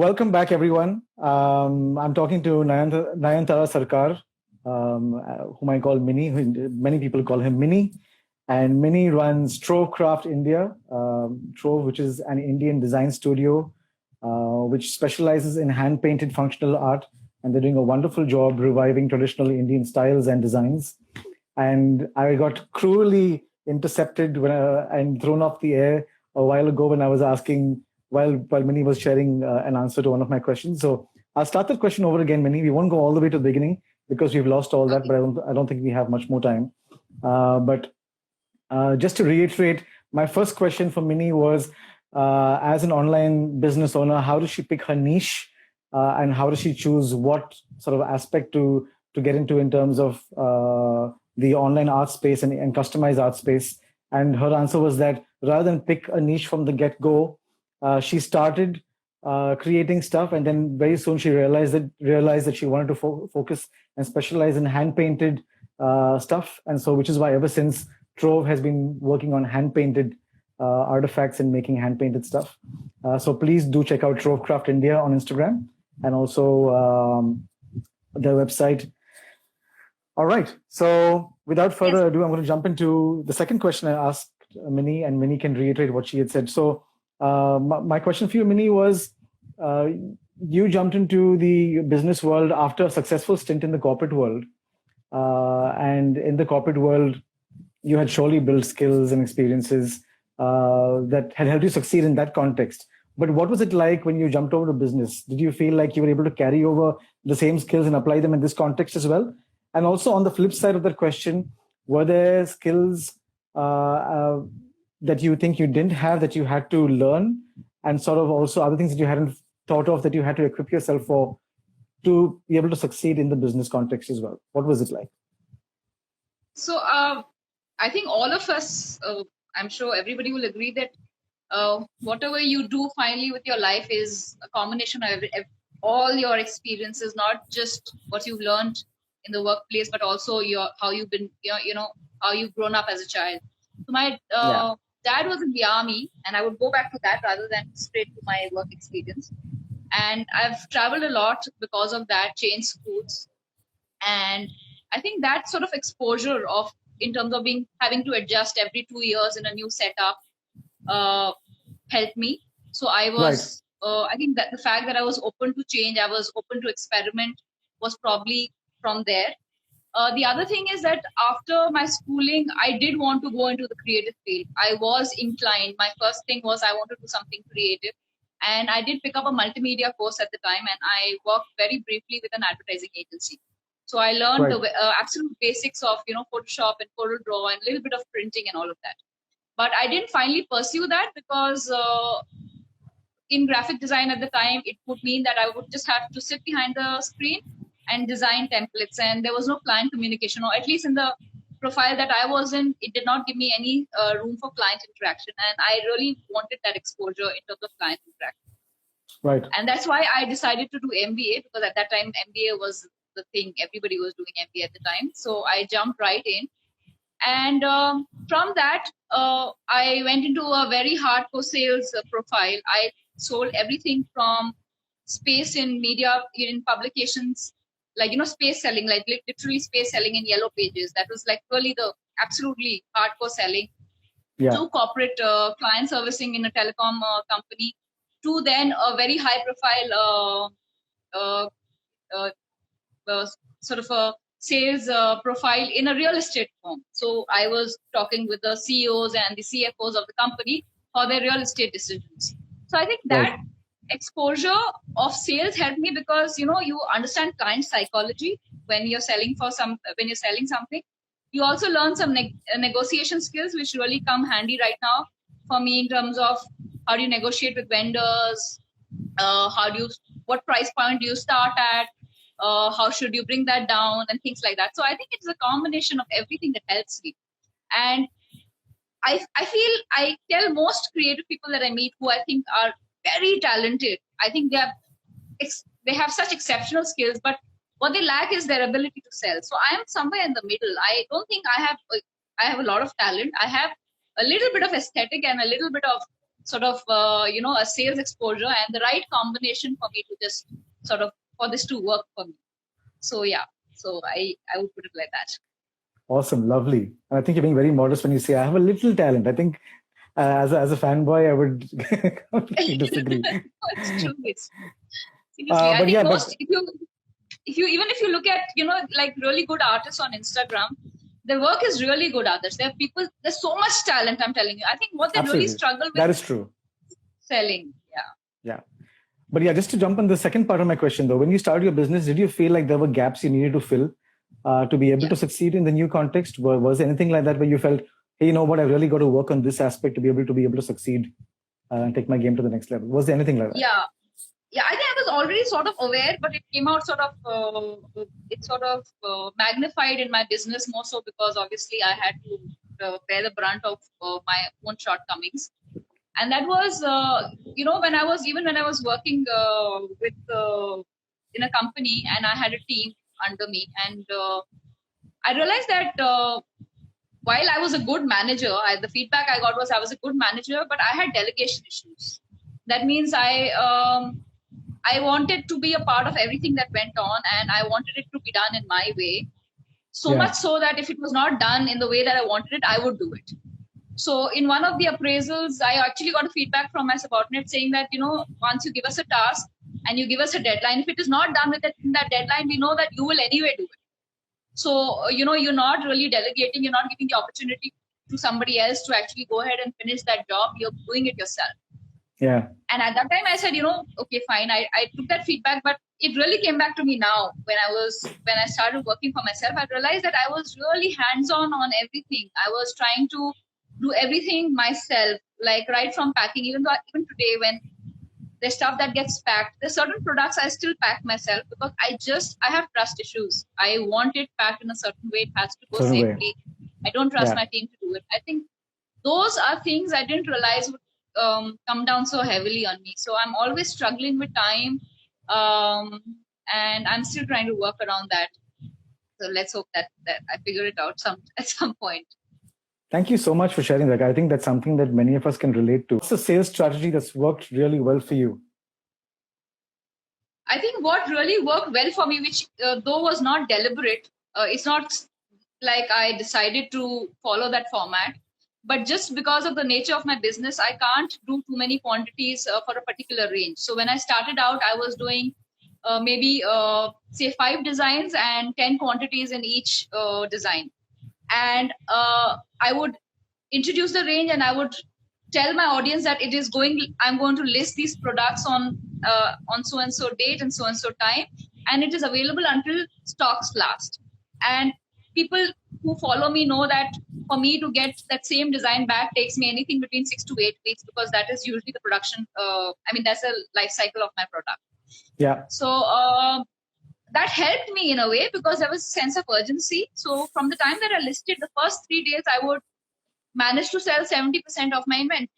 welcome back, everyone. I'm talking to Nayantara Sarkar, whom I call Mini. Many people call him Mini. And Mini runs Trove Craft India, Trove, which is an Indian design studio, which specializes in hand-painted functional art. And they're doing a wonderful job reviving traditional Indian styles and designs. And I got cruelly intercepted and thrown off the air a while ago when I was asking, while Mini was sharing an answer to one of my questions. So I'll start that question over again, Mini. We won't go all the way to the beginning because we've lost all that, but I don't think we have much more time. But just to reiterate, my first question for Mini was, as an online business owner, how does she pick her niche, and how does she choose what sort of aspect to get into in terms of the online art space and customized art space? And her answer was that rather than pick a niche from the get-go, she started creating stuff, and then very soon she realized that she wanted to focus and specialize in hand-painted stuff. And so, which is why ever since, Trove has been working on hand-painted artifacts and making hand-painted stuff. So please do check out Trove Craft India on Instagram and also their website. All right. So without further ado, I'm going to jump into the second question I asked Mini, and Mini can reiterate what she had said. So my question for you, Mini, was you jumped into the business world after a successful stint in the corporate world. And in the corporate world, you had surely built skills and experiences that had helped you succeed in that context. But what was it like when you jumped over to business? Did you feel like you were able to carry over the same skills and apply them in this context as well? And also on the flip side of that question, were there skills that you think you didn't have that you had to learn, and sort of also other things that you hadn't thought of that you had to equip yourself for to be able to succeed in the business context as well? What was it like? So I think all of us, I'm sure everybody will agree that whatever you do finally with your life is a combination of all your experiences, not just what you've learned in the workplace, but also how you've been, how you've grown up as a child. So my dad was in the army, and I would go back to that rather than straight to my work experience. And I've traveled a lot because of that, changed schools. And I think that sort of exposure in terms of having to adjust every 2 years in a new setup helped me. So I was, I think that the fact that I was open to change, I was open to experiment, was probably from there. The other thing is that after my schooling, I did want to go into the creative field. I was inclined. My first thing was I wanted to do something creative. And I did pick up a multimedia course at the time, and I worked very briefly with an advertising agency. So I learned the absolute basics of, Photoshop and CorelDRAW and a little bit of printing and all of that. But I didn't finally pursue that because in graphic design at the time, it would mean that I would just have to sit behind the screen and design templates, and there was no client communication, or at least in the profile that I was in, it did not give me any room for client interaction, and I really wanted that exposure in terms of client interaction. Right. And that's why I decided to do MBA, because at that time MBA was the thing. Everybody was doing MBA at the time, so I jumped right in. And from that, I went into a very hardcore sales profile. I sold everything from space in media, in publications, like, space selling, like literally space selling in Yellow Pages. That was like really the absolutely hardcore selling. To corporate client servicing in a telecom company, to then a very high profile sort of a sales profile in a real estate firm. So I was talking with the CEOs and the CFOs of the company for their real estate decisions. So I think that exposure of sales helped me because, you understand client psychology when you're selling something. You also learn some negotiation skills, which really come handy right now for me in terms of how do you negotiate with vendors, what price point do you start at, how should you bring that down, and things like that. So I think it's a combination of everything that helps me. And I feel I tell most creative people that I meet who I think are very talented. I think they have such exceptional skills, but what they lack is their ability to sell. So I am somewhere in the middle. I don't think I have a lot of talent. I have a little bit of aesthetic and a little bit of sort of a sales exposure and the right combination for me to just sort of for this to work for me. So yeah, so I would put it like that. Awesome, lovely. And I think you're being very modest when you say I have a little talent. I think as a fanboy, I would completely disagree. It's true. Seriously, I think if you look at like really good artists on Instagram, their work is really good. Others, there are people. There's so much talent. I'm telling you. I think what they really struggle with. That is true. Selling. Yeah. But yeah, just to jump on the second part of my question though, when you started your business, did you feel like there were gaps you needed to fill to be able to succeed in the new context? Was there anything like that where you felt, hey, you know what, I really got to work on this aspect to be able to succeed and take my game to the next level? Was there anything like that? Yeah, I think I was already sort of aware, but it came out magnified in my business more so because obviously I had to bear the brunt of my own shortcomings. And that was, when I was working in a company and I had a team under me, and I realized that while I was a good manager, the feedback I got was I was a good manager, but I had delegation issues. That means I wanted to be a part of everything that went on, and I wanted it to be done in my way. So much so that if it was not done in the way that I wanted it, I would do it. So in one of the appraisals, I actually got a feedback from my subordinate saying that, once you give us a task and you give us a deadline, if it is not done within that deadline, we know that you will anyway do it. So, you're not really delegating, you're not giving the opportunity to somebody else to actually go ahead and finish that job. You're doing it yourself. Yeah. And at that time I said, okay, fine. I took that feedback, but it really came back to me now when I started working for myself. I realized that I was really hands-on on everything. I was trying to do everything myself, like right from packing, even today when there's stuff that gets packed, there's certain products I still pack myself because I have trust issues. I want it packed in a certain way. It has to go safely. I don't trust my team to do it. I think those are things I didn't realize would come down so heavily on me. So I'm always struggling with time, and I'm still trying to work around that. So let's hope that I figure it out at some point. Thank you so much for sharing that. I think that's something that many of us can relate to. What's the sales strategy that's worked really well for you? I think what really worked well for me, which though was not deliberate, it's not like I decided to follow that format, but just because of the nature of my business, I can't do too many quantities for a particular range. So when I started out, I was doing maybe say 5 designs and 10 quantities in each design. And I would introduce the range and I would tell my audience that I'm going to list these products on so and so date and so time, and it is available until stocks last. And people who follow me know that for me to get that same design back takes me anything between 6 to 8 weeks, because that is usually the production. That's a life cycle of my product. Yeah. So that helped me in a way because there was a sense of urgency. So from the time that I listed, the first 3 days I would manage to sell 70% of my inventory,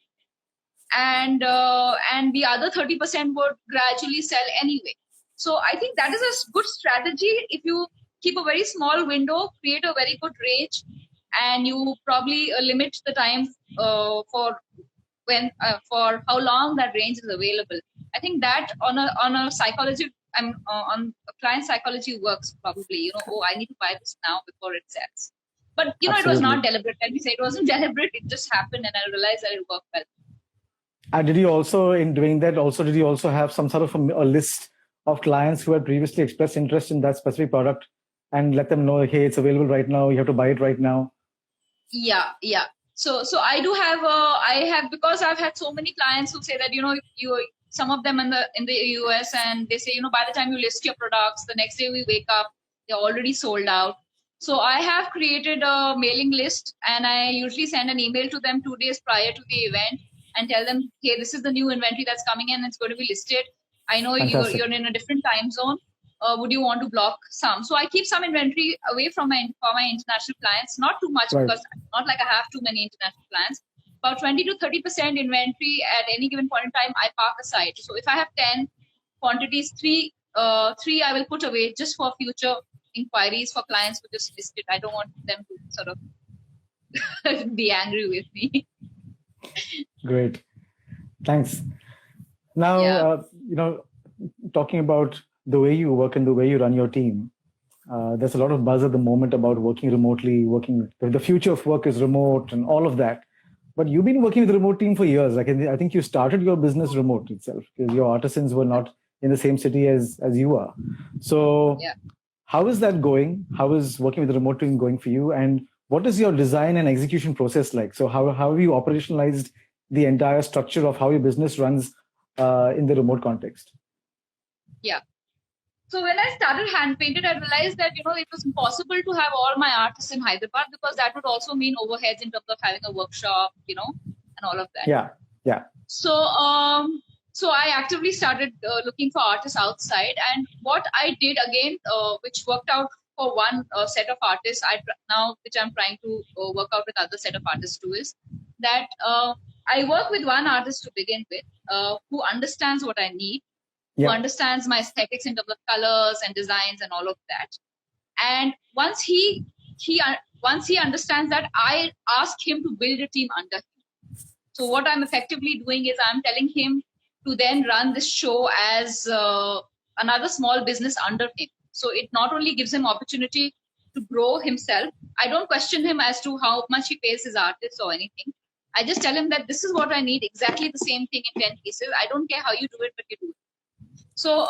and the other 30% would gradually sell anyway. So I think that is a good strategy. If you keep a very small window, create a very good range, and you probably limit the time for how long that range is available. I think that on a psychology, on a client psychology works probably. I need to buy this now before it sells. But Absolutely. It was not deliberate. Let me say it wasn't deliberate. It just happened, and I realized that it worked well. And did you also, in doing that, have some sort of a list of clients who had previously expressed interest in that specific product, and let them know, hey, it's available right now. You have to buy it right now. Yeah. So I do have because I've had so many clients who say that some of them in the US, and they say by the time you list your products, the next day we wake up, they're already sold out. So I have created a mailing list, and I usually send an email to them 2 days prior to the event and tell them, hey, this is the new inventory that's coming in. It's going to be listed. I know you're in a different time zone. Would you want to block some? So I keep some inventory away for my international clients, not too much, right, because not like I have too many international clients. About 20 to 30% inventory at any given point in time, I park aside. So if I have 10 quantities, three I will put away just for future inquiries for clients who just missed it. I don't want them to sort of be angry with me. Great. Thanks. Now, Yeah. Talking about the way you work and the way you run your team, there's a lot of buzz at the moment about working remotely, the future of work is remote and all of that. But you've been working with the remote team for years. I think you started your business remote itself because your artisans were not in the same city as you are. So Yeah. how is that going? How is working with the remote team going for you? And what is your design and execution process like? So how have you operationalized the entire structure of how your business runs in the remote context? Yeah. So when I started hand painted, I realized that it was impossible to have all my artists in Hyderabad because that would also mean overheads in terms of having a workshop, and all of that. Yeah. So I actively started looking for artists outside, and what I did again, which worked out for one set of artists, which I'm trying to work out with other set of artists too, is that I work with one artist to begin with, who understands what I need, who understands my aesthetics in terms of colors and designs and all of that. And once he understands that, I ask him to build a team under him. So what I'm effectively doing is I'm telling him to then run this show as another small business under him. So it not only gives him opportunity to grow himself. I don't question him as to how much he pays his artists or anything. I just tell him that this is what I need, exactly the same thing in 10 pieces. I don't care how you do it, but you do it. So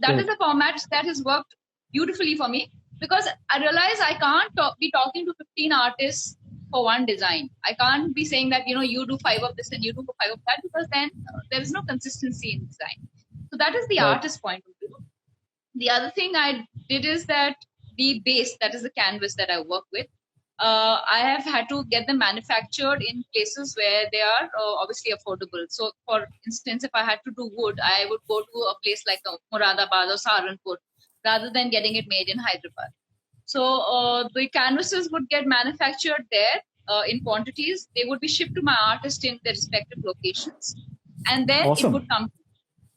that is a format that has worked beautifully for me, because I realize I can't be talking to 15 artists for one design. I can't be saying that, you do 5 of this and you do 5 of that, because then there is no consistency in design. So that is the artist point of view. The other thing I did is that the base, that is the canvas that I work with, I have had to get them manufactured in places where they are obviously affordable. So, for instance, if I had to do wood, I would go to a place like Moradabad or Saharanpur rather than getting it made in Hyderabad. So, the canvases would get manufactured there in quantities. They would be shipped to my artist in their respective locations, and then it would come.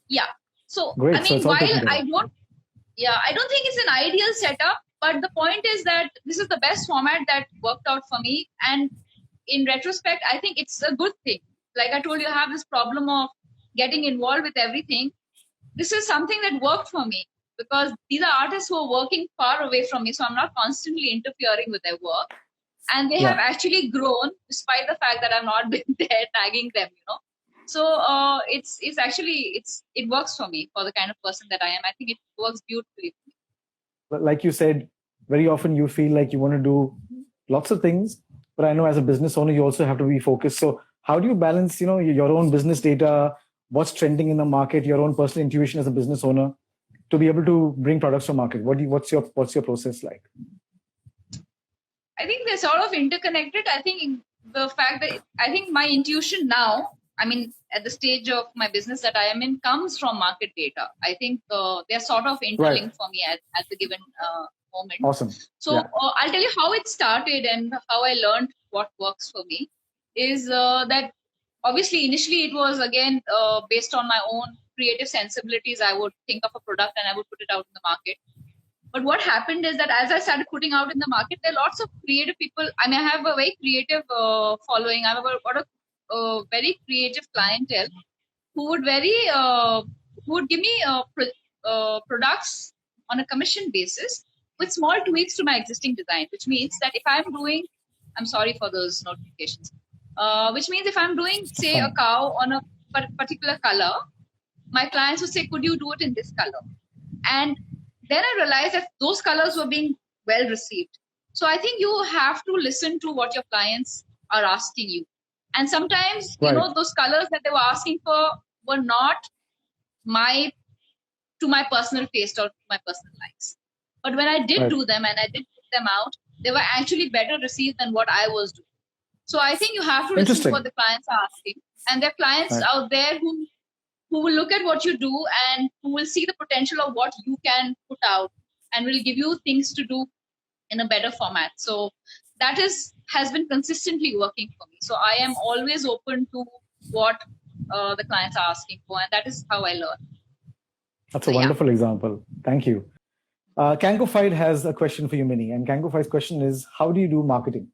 Yeah. So, great. I mean, while I don't think it's an ideal setup, but the point is that this is the best format that worked out for me. And in retrospect, I think it's a good thing. Like I told you, I have this problem of getting involved with everything. This is something that worked for me because these are artists who are working far away from me. So I'm not constantly interfering with their work. And they have actually grown despite the fact that I've not been there tagging them, So it works for me for the kind of person that I am. I think it works beautifully for me. But like you said, very often you feel like you want to do lots of things, but I know as a business owner, you also have to be focused. So how do you balance, your own business data, what's trending in the market, your own personal intuition as a business owner to be able to bring products to market? What's your process like? I think they're sort of interconnected. I think the fact that my intuition now, at the stage of my business that I am in, comes from market data. I think they're sort of interlinked for me at the given moment. Awesome. So I'll tell you how it started and how I learned what works for me is that obviously initially it was again based on my own creative sensibilities. I would think of a product and I would put it out in the market. But what happened is that as I started putting out in the market, there are lots of creative people. I have a very creative following. I have a very creative clientele who would give me products on a commission basis with small tweaks to my existing design, which means that if I'm sorry for those notifications, which means if I'm doing, say, a cow on a particular color, my clients would say, could you do it in this color? And then I realized that those colors were being well received. So I think you have to listen to what your clients are asking you. And sometimes, those colors that they were asking for were not to my personal taste or to my personal likes. But when I did do them and I did put them out, they were actually better received than what I was doing. So I think you have to listen to what the clients are asking. And there are clients out there who will look at what you do and who will see the potential of what you can put out and will give you things to do in a better format. So that has been consistently working for me. So I am always open to what the clients are asking for, and that is how I learn. That's a wonderful example. Thank you. Kangofied has a question for you, Minnie. And Kangofied's question is, how do you do marketing?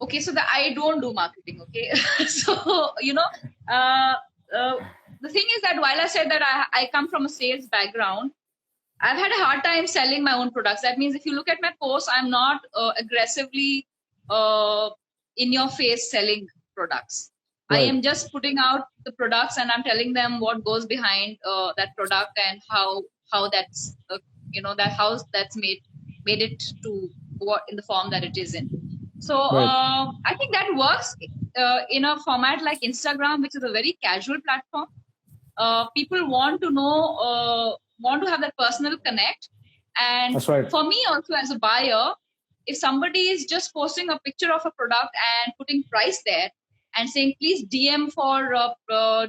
okay, so I don't do marketing. Okay, so the thing is that while I said that I come from a sales background, I've had a hard time selling my own products. That means if you look at my posts, I'm not aggressively in your face selling products. I Right. am just putting out the products and I'm telling them what goes behind that product and how that's that how that's made it to what in the form that it is in. So Right. I think that works in a format like Instagram, which is a very casual platform. People want to know, want to have that personal connect. And That's right. for me also as a buyer, if somebody is just posting a picture of a product and putting price there and saying, please DM for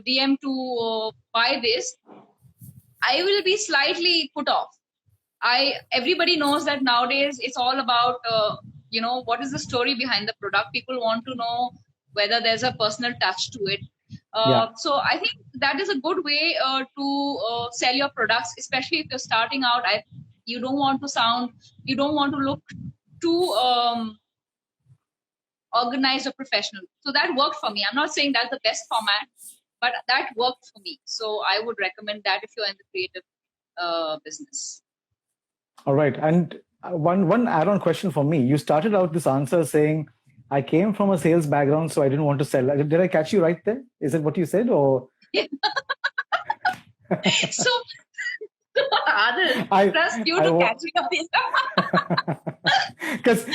DM to buy this, I will be slightly put off. Everybody knows that nowadays it's all about what is the story behind the product. People want to know whether there's a personal touch to it. So I think that is a good way to sell your products, especially if you're starting out. You don't want to look too organized or professional. So that worked for me. I'm not saying that's the best format, but that worked for me. So I would recommend that if you're in the creative business. All right. And one add-on question for me. You started out this answer saying, I came from a sales background, so I didn't want to sell. Did I catch you right there? Is it what you said? Or So I trust you to catch me up because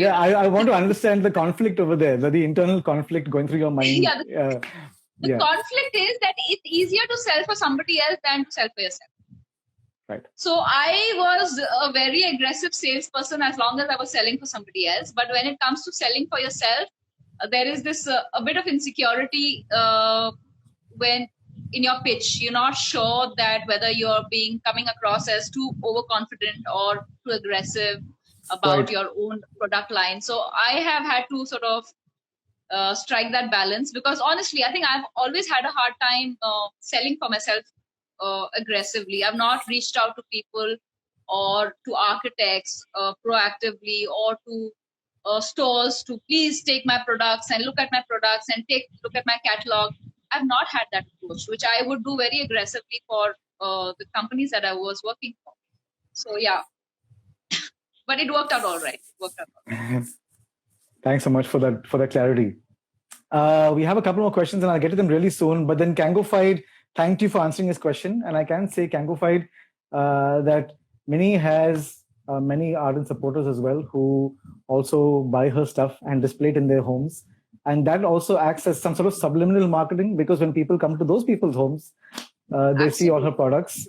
I want to understand the conflict over there, the internal conflict going through your mind. The conflict is that it's easier to sell for somebody else than to sell for yourself. Right. So I was a very aggressive salesperson as long as I was selling for somebody else. But when it comes to selling for yourself, there is this a bit of insecurity when in your pitch, you're not sure that whether you're coming across as too overconfident or too aggressive about your own product line. So I have had to sort of strike that balance, because honestly, I think I've always had a hard time selling for myself aggressively. I've not reached out to people or to architects proactively, or to stores to please take my products and look at my products and look at my catalog. I've not had that approach, which I would do very aggressively for the companies that I was working for. So yeah, but it worked out all right. Thanks so much for that clarity. We have a couple more questions and I'll get to them really soon. But then Kangofied thanked you for answering his question. And I can say, Kangofied, that Mini has many ardent supporters as well who also buy her stuff and display it in their homes. And that also acts as some sort of subliminal marketing, because when people come to those people's homes, they see all her products,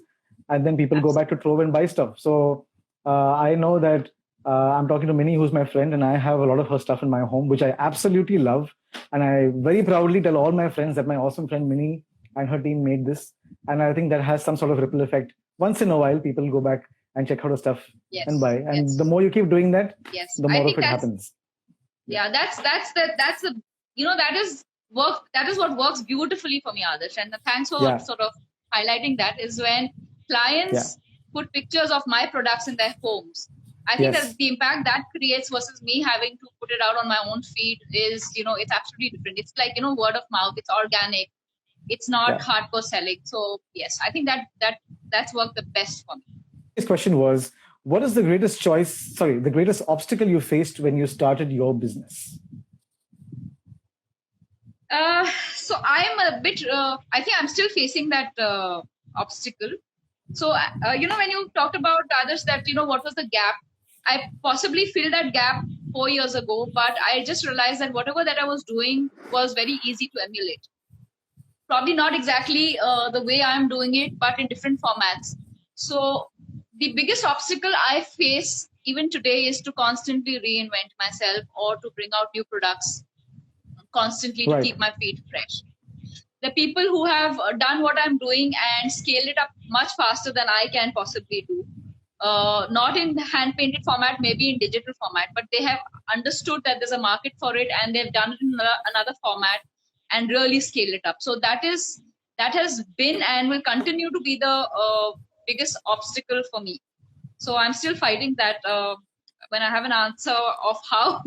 and then people go back to Trove and buy stuff. So I know that I'm talking to Mini, who's my friend, and I have a lot of her stuff in my home, which I absolutely love. And I very proudly tell all my friends that my awesome friend Mini and her team made this. And I think that has some sort of ripple effect. Once in a while, people go back and check out her stuff and buy. And the more you keep doing that, the more of it happens. Yeah, that's the that is what works beautifully for me, Adarsh. And thanks for sort of highlighting that, is when clients put pictures of my products in their homes. I think that the impact that creates versus me having to put it out on my own feed is, it's absolutely different. It's like, word of mouth, it's organic. It's not hardcore selling. So yes, I think that's worked the best for me. His question was, what is the greatest the greatest obstacle you faced when you started your business? So I'm a bit, I think I'm still facing that obstacle. So, when you talked about others that, what was the gap? I possibly filled that gap 4 years ago, but I just realized that whatever that I was doing was very easy to emulate. Probably not exactly the way I'm doing it, but in different formats. So the biggest obstacle I face even today is to constantly reinvent myself or to bring out new products constantly to keep my feet fresh. The people who have done what I'm doing and scaled it up much faster than I can possibly do, not in hand-painted format, maybe in digital format, but they have understood that there's a market for it and they've done it in another format and really scale it up. So that has been and will continue to be the biggest obstacle for me. So I'm still fighting that when I have an answer of how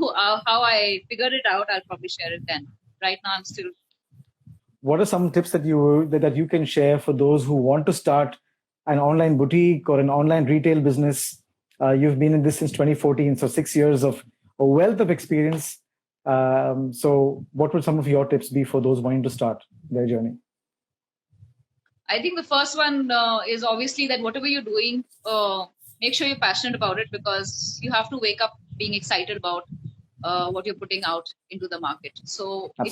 I figured it out, I'll probably share it then. Right now, I'm still. What are some tips that you can share for those who want to start an online boutique or an online retail business? You've been in this since 2014, so 6 years of a wealth of experience. So, what would some of your tips be for those wanting to start their journey? I think the first one is obviously that whatever you're doing, make sure you're passionate about it, because you have to wake up being excited about what you're putting out into the market. So Absolutely.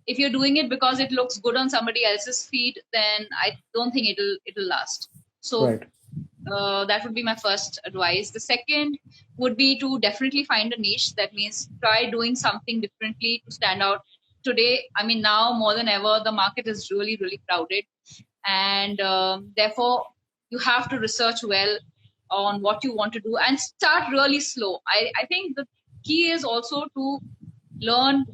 if you're doing it because it looks good on somebody else's feed, then I don't think it'll last. So Right. that would be my first advice. The second would be to definitely find a niche. That means try doing something differently to stand out. Today, I mean, now more than ever, the market is really, really crowded. And therefore, you have to research well on what you want to do and start really slow. I think the key is also to learn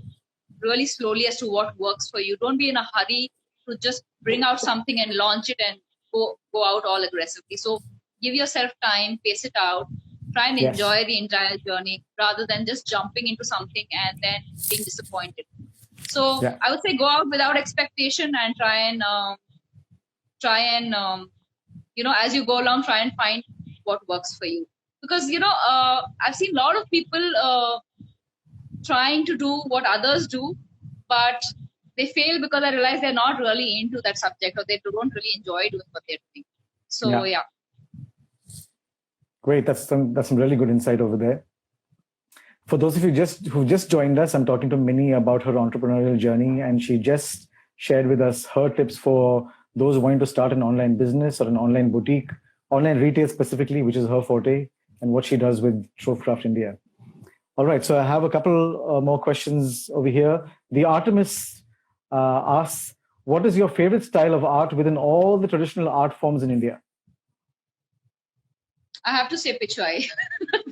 really slowly as to what works for you. Don't be in a hurry to just bring out something and launch it and go out all aggressively. So give yourself time, pace it out, try and Yes. enjoy the entire journey rather than just jumping into something and then being disappointed. So Yeah. I would say go out without expectation and try and as you go along, try and find what works for you. Because I've seen a lot of people trying to do what others do, but they fail because I realize they're not really into that subject, or they don't really enjoy doing what they're doing. So yeah. Great. That's some really good insight over there. For those of you who just joined us, I'm talking to Minnie about her entrepreneurial journey, and she just shared with us her tips for those wanting to start an online business or an online boutique, online retail specifically, which is her forte, and what she does with Trovecraft India. All right, so I have a couple more questions over here. The Artemis asks, what is your favorite style of art within all the traditional art forms in India? I have to say Pichwai,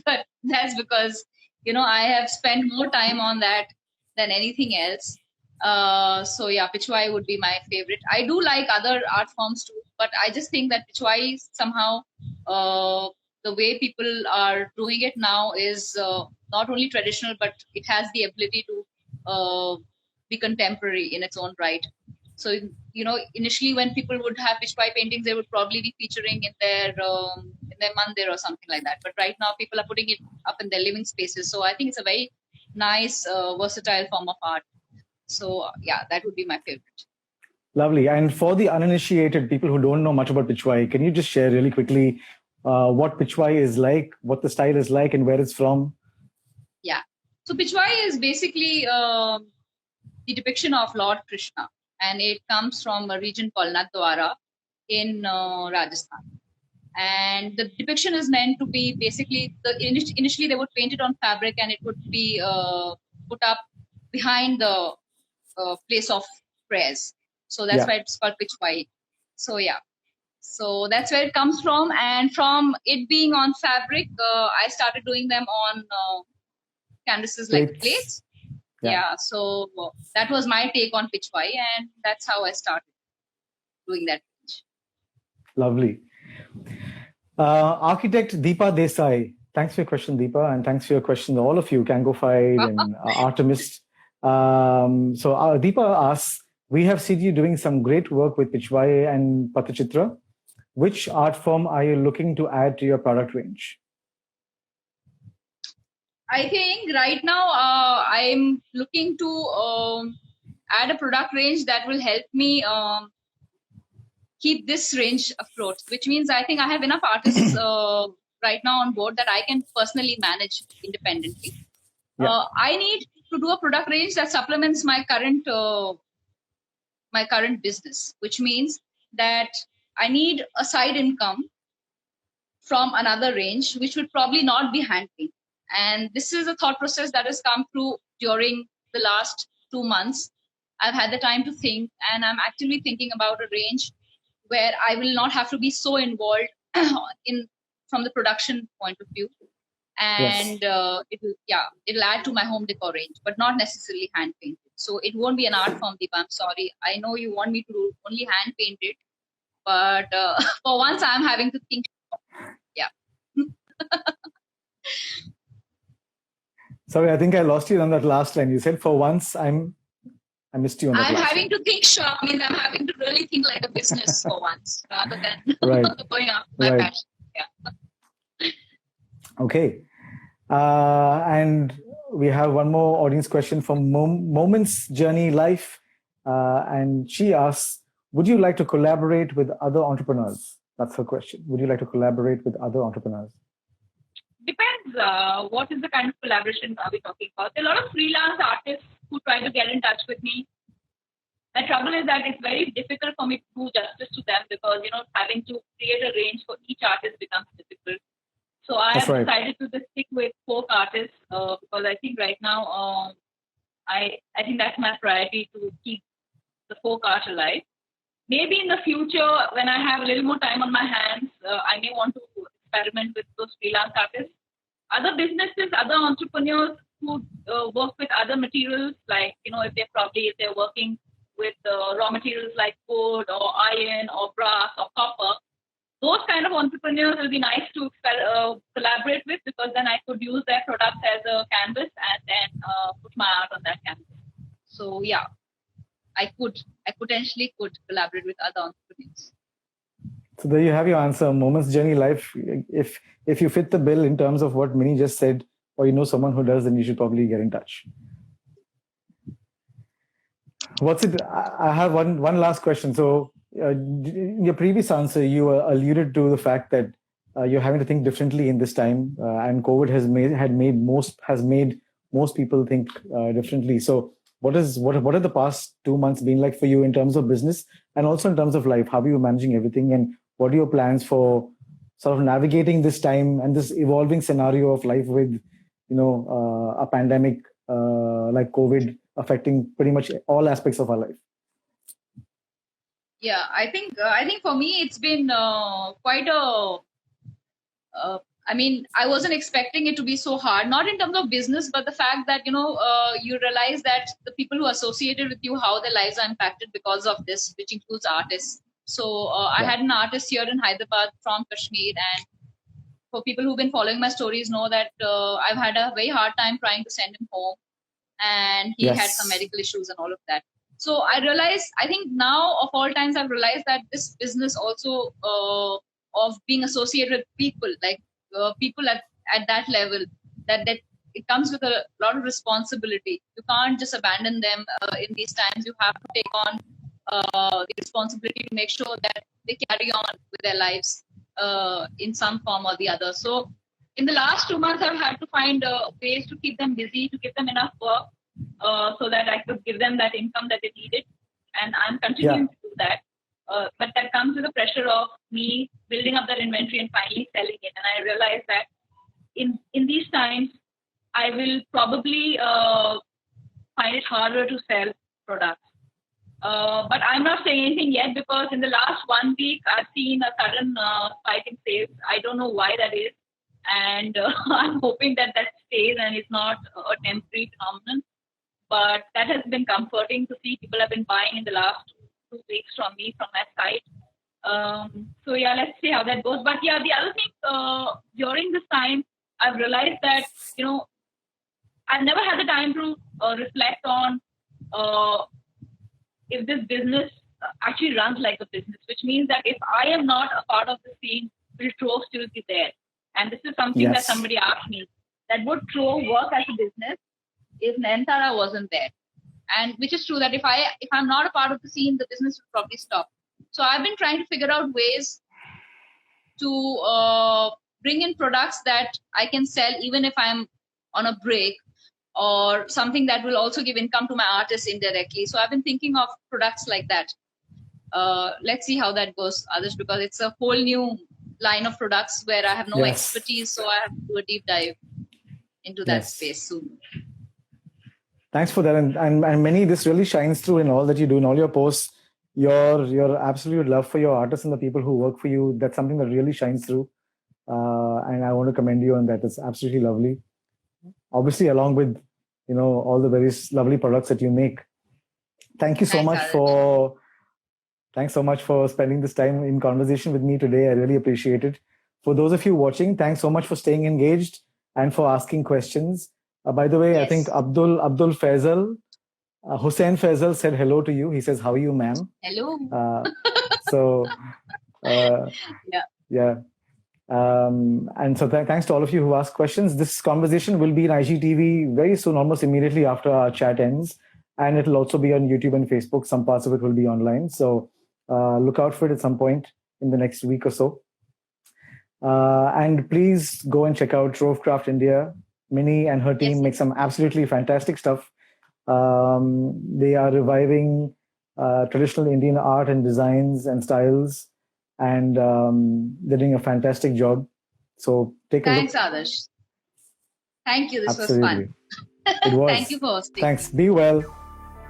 but that's because I have spent more time on that than anything else. So yeah, Pichwai would be my favorite. I do like other art forms too, but I just think that Pichwai somehow, the way people are doing it now is not only traditional, but it has the ability to be contemporary in its own right. So initially when people would have Pichwai paintings, they would probably be featuring in their mandir or something like that. But right now, people are putting it up in their living spaces. So I think it's a very nice, versatile form of art. So yeah, that would be my favorite. Lovely. And for the uninitiated people who don't know much about Pichwai, can you just share really quickly what Pichwai is like, what the style is like, and where it's from? Yeah. So Pichwai is basically the depiction of Lord Krishna, and it comes from a region called Nathdwara in Rajasthan. And the depiction is meant to be basically initially they would paint it on fabric, and it would be put up behind the place of prayers. So that's why it's called Pichwai. So yeah, so that's where it comes from, and from it being on fabric, I started doing them on canvases like plates. Yeah, so that was my take on Pichwai, and that's how I started doing that. Lovely. Architect Deepa Desai, thanks for your question, Deepa, and thanks for your question, all of you, Kangofied and Artemis. So Deepa asks, we have seen you doing some great work with Pichwai and Patachitra. Which art form are you looking to add to your product range? I think right now I'm looking to add a product range that will help me keep this range afloat, which means I think I have enough artists right now on board that I can personally manage independently. I need to do a product range that supplements my current business, which means that I need a side income from another range, which would probably not be hand painted. And this is a thought process that has come through during the last 2 months. I've had the time to think, and I'm actively thinking about a range where I will not have to be so involved from the production point of view. And it'll add to my home decor range, but not necessarily hand painted. So it won't be an art form, Deepa. I'm sorry. I know you want me to do only hand painted, but for once I'm having to think. Yeah. Sorry, I think I lost you on that last line. You said for once I missed you on that I'm last having line. to think sharp. I mean, I'm having to really think like a business for once rather than Right. going after my Right. passion. Yeah. Okay. And we have one more audience question from Moments Journey Life. And she asks, would you like to collaborate with other entrepreneurs? That's her question. Would you like to collaborate with other entrepreneurs? Depends. What is the kind of collaboration are we talking about? There are a lot of freelance artists who try to get in touch with me. The trouble is that it's very difficult for me to do justice to them because, having to create a range for each artist becomes difficult. So I That's have right. decided to just stick with folk artists because I think right now I think that's my priority to keep the folk art alive. Maybe in the future, when I have a little more time on my hands, I may want to experiment with those freelance artists. Other businesses, other entrepreneurs who work with other materials, like, if they're working with raw materials like wood or iron or brass or copper, those kind of entrepreneurs will be nice to collaborate with because then I could use their products as a canvas and then put my art on that canvas. So yeah, I potentially could collaborate with other entrepreneurs. So there you have your answer. Moments Journey Life. If you fit the bill in terms of what Minnie just said, or you know someone who does, then you should probably get in touch. What's it? I have one last question. So in your previous answer, you alluded to the fact that you're having to think differently in this time, and COVID has made most people think differently. So what have the past 2 months been like for you in terms of business and also in terms of life? How are you managing everything, and what are your plans for sort of navigating this time and this evolving scenario of life with, a pandemic like COVID affecting pretty much all aspects of our life? Yeah, I think for me it's been quite a. I mean, I wasn't expecting it to be so hard. Not in terms of business, but the fact that you realize that the people who are associated with you, how their lives are impacted because of this, which includes artists. So I had an artist here in Hyderabad from Kashmir, and for people who've been following my stories know that I've had a very hard time trying to send him home, and he had some medical issues and all of that. So I realized, I think now of all times, I've realized that this business also of being associated with people, like people at that level, that it comes with a lot of responsibility. You can't just abandon them in these times. You have to take on the responsibility to make sure that they carry on with their lives in some form or the other. So in the last 2 months, I've had to find ways to keep them busy, to give them enough work so that I could give them that income that they needed. And I'm continuing to do that. But that comes with the pressure of me building up that inventory and finally selling it. And I realized that in these times, I will probably find it harder to sell products. But I'm not saying anything yet because in the last 1 week, I've seen a sudden spike in sales. I don't know why that is. And I'm hoping that stays and it's not a temporary phenomenon. But that has been comforting to see. People have been buying in the last 2 weeks from me, from my site. So yeah, let's see how that goes. But yeah, the other thing, during this time, I've realized that, I've never had the time to reflect on if this business actually runs like a business, which means that if I am not a part of the scene, will Trove still be there? And this is something that somebody asked me, that would Trove work as a business if Nayantara wasn't there? And which is true, that if I'm not a part of the scene, the business will probably stop. So I've been trying to figure out ways to bring in products that I can sell even if I'm on a break, or something that will also give income to my artists indirectly. So I've been thinking of products like that. Let's see how that goes, Adarsh, because it's a whole new line of products where I have no expertise, so I have to do a deep dive into that space soon. Thanks for that. And Minnie, this really shines through in all that you do, in all your posts, your absolute love for your artists and the people who work for you. That's something that really shines through. And I want to commend you on that. It's absolutely lovely. Obviously, along with, all the very lovely products that you make. Thank you so much Thanks so much for spending this time in conversation with me today. I really appreciate it. For those of you watching, thanks so much for staying engaged and for asking questions. By the way, I Yes. think Abdul Faisal, Hussein Faisal said hello to you. He says, "How are you, ma'am?" Hello. So, Yeah. yeah. And so thanks to all of you who asked questions. This conversation will be in IGTV very soon, almost immediately after our chat ends. And it'll also be on YouTube and Facebook. Some parts of it will be online. So look out for it at some point in the next week or so. And please go and check out Rovecraft India. Minnie and her team Yes. make some absolutely fantastic stuff. They are reviving traditional Indian art and designs and styles, and they're doing a fantastic job. So take a look. Thanks, Adarsh. Thank you. This Absolutely. was fun. It was. Thank you for hosting. Thanks. Be well.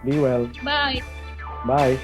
Be well. Bye. Bye.